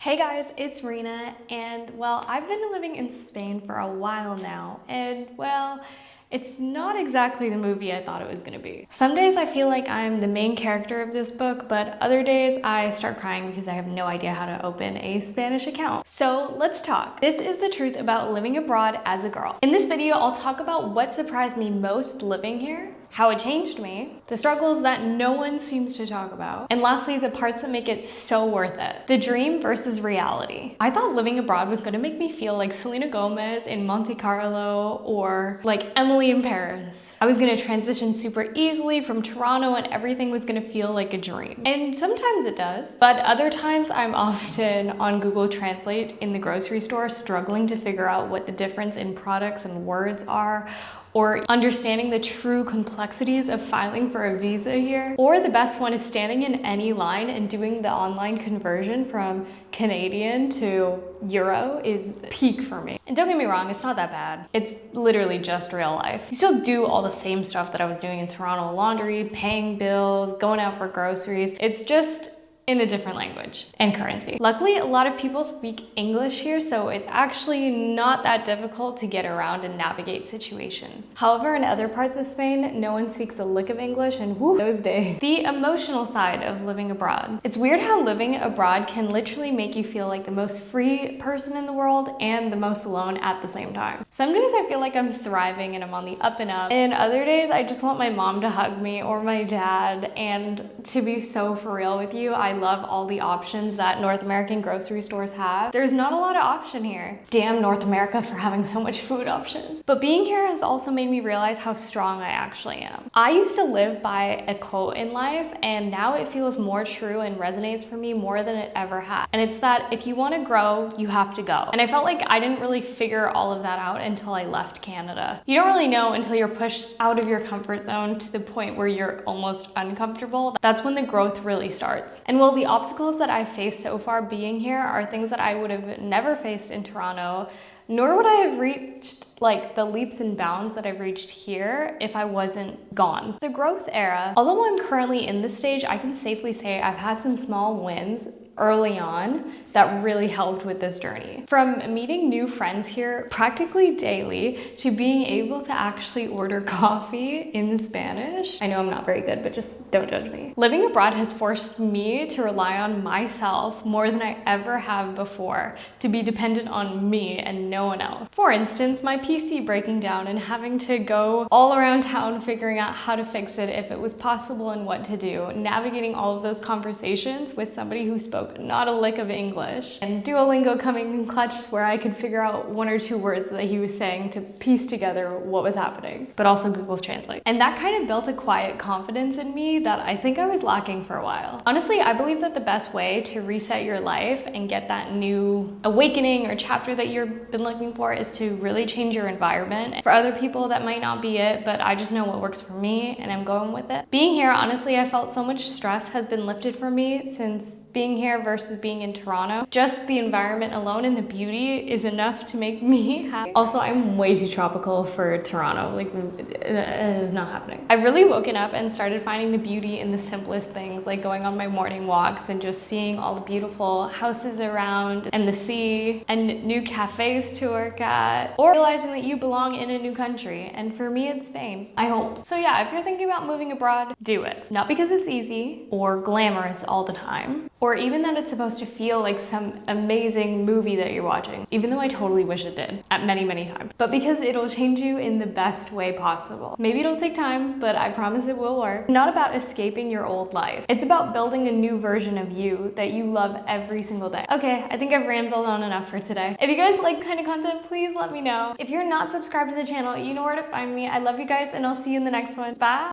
Hey guys, it's Rina, and well, I've been living in Spain for a while now, and well, it's not exactly the movie I thought it was gonna be. Some days I feel like I'm the main character of this book, but other days I start crying because I have no idea how to open a Spanish account. So let's talk. This is the truth about living abroad as a girl. In this video, I'll talk about what surprised me most living here, how it changed me, the struggles that no one seems to talk about, and lastly, the parts that make it so worth it. The dream versus reality. I thought living abroad was gonna make me feel like Selena Gomez in Monte Carlo or like Emily in Paris. I was gonna transition super easily from Toronto and everything was gonna feel like a dream. And sometimes it does, but other times I'm often on Google Translate in the grocery store struggling to figure out what the difference in products and words are, or understanding the true complexities of filing for a visa here. Or the best one is standing in any line and doing the online conversion from Canadian to Euro is peak for me. And don't get me wrong, it's not that bad. It's literally just real life. You still do all the same stuff that I was doing in Toronto: laundry, paying bills, going out for groceries. It's just in a different language and currency. Luckily, a lot of people speak English here, so it's actually not that difficult to get around and navigate situations. However, in other parts of Spain, no one speaks a lick of English, and whoo, those days. The emotional side of living abroad. It's weird how living abroad can literally make you feel like the most free person in the world and the most alone at the same time. Some days I feel like I'm thriving and I'm on the up and up, and other days I just want my mom to hug me or my dad. And to be so for real with you, I love all the options that North American grocery stores have. There's not a lot of option here. Damn North America for having so much food options. But being here has also made me realize how strong I actually am. I used to live by a quote in life, and now it feels more true and resonates for me more than it ever had. And it's that if you want to grow, you have to go. And I felt like I didn't really figure all of that out until I left Canada. You don't really know until you're pushed out of your comfort zone to the point where you're almost uncomfortable. That's when the growth really starts. And while the obstacles that I've faced so far being here are things that I would have never faced in Toronto, nor would I have reached like the leaps and bounds that I've reached here if I wasn't gone. The growth era, although I'm currently in this stage, I can safely say I've had some small wins early on that really helped with this journey. From meeting new friends here practically daily to being able to actually order coffee in Spanish. I know I'm not very good, but just don't judge me. Living abroad has forced me to rely on myself more than I ever have before, to be dependent on me and no one else. For instance, my PC breaking down and having to go all around town figuring out how to fix it if it was possible and what to do, navigating all of those conversations with somebody who spoke not a lick of English, and Duolingo coming in clutch where I could figure out one or two words that he was saying to piece together what was happening, but also Google Translate. And that kind of built a quiet confidence in me that I think I was lacking for a while. Honestly, I believe that the best way to reset your life and get that new awakening or chapter that you've been looking for is to really change your environment. For other people, that might not be it, but I just know what works for me and I'm going with it. Being here, honestly, I felt so much stress has been lifted from me since being here versus being in Toronto. Just the environment alone and the beauty is enough to make me happy. Also, I'm way too tropical for Toronto. Like, it is not happening. I've really woken up and started finding the beauty in the simplest things, like going on my morning walks and just seeing all the beautiful houses around and the sea and new cafes to work at, or realizing that you belong in a new country. And for me, it's Spain, I hope. So yeah, if you're thinking about moving abroad, do it. Not because it's easy or glamorous all the time, or even that it's supposed to feel like some amazing movie that you're watching, even though I totally wish it did at many, many times, but because it'll change you in the best way possible. Maybe it'll take time, but I promise it will work. It's not about escaping your old life. It's about building a new version of you that you love every single day. Okay, I think I've rambled on enough for today. If you guys like this kind of content, please let me know. If you're not subscribed to the channel, you know where to find me. I love you guys, and I'll see you in the next one. Bye.